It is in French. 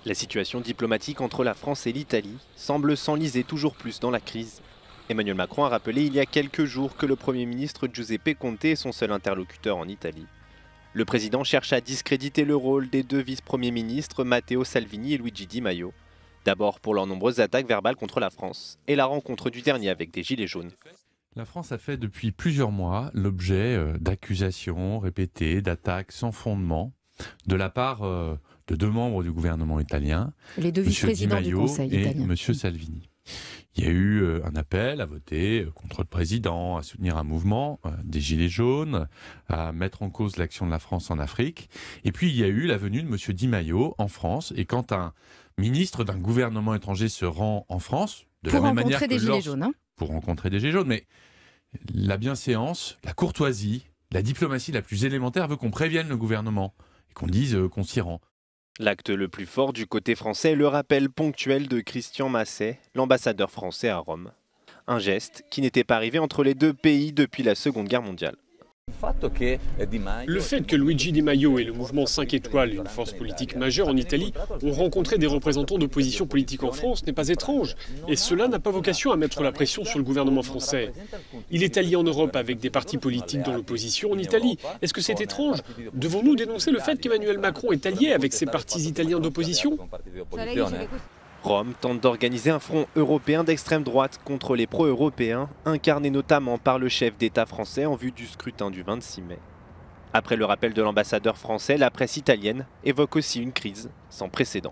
La situation diplomatique entre la France et l'Italie semble s'enliser toujours plus dans la crise. Emmanuel Macron a rappelé il y a quelques jours que le Premier ministre Giuseppe Conte est son seul interlocuteur en Italie. Le président cherche à discréditer le rôle des deux vice-premiers ministres Matteo Salvini et Luigi Di Maio. D'abord pour leurs nombreuses attaques verbales contre la France et la rencontre du dernier avec des gilets jaunes. La France a fait depuis plusieurs mois l'objet d'accusations répétées, d'attaques sans fondement de la part de deux membres du gouvernement italien, les deux vice-présidents du Conseil italien, et M. Salvini. Il y a eu un appel à voter contre le président, à soutenir un mouvement des Gilets jaunes, à mettre en cause l'action de la France en Afrique. Et puis il y a eu la venue de M. Di Maio en France. Et quand un ministre d'un gouvernement étranger se rend en France, de la même manière que des Gilets jaunes, pour rencontrer des Gilets jaunes, mais la bienséance, la courtoisie, la diplomatie la plus élémentaire veut qu'on prévienne le gouvernement et qu'on dise qu'on s'y rend. L'acte le plus fort du côté français est le rappel ponctuel de Christian Masset, l'ambassadeur français à Rome. Un geste qui n'était pas arrivé entre les deux pays depuis la Seconde Guerre mondiale. Le fait que Luigi Di Maio et le mouvement 5 étoiles, une force politique majeure en Italie, ont rencontré des représentants d'opposition politique en France n'est pas étrange. Et cela n'a pas vocation à mettre la pression sur le gouvernement français. Il est allié en Europe avec des partis politiques dans l'opposition en Italie. Est-ce que c'est étrange? Devons-nous dénoncer le fait qu'Emmanuel Macron est allié avec ces partis italiens d'opposition? Rome tente d'organiser un front européen d'extrême droite contre les pro-européens, incarné notamment par le chef d'État français en vue du scrutin du 26 mai. Après le rappel de l'ambassadeur français, la presse italienne évoque aussi une crise sans précédent.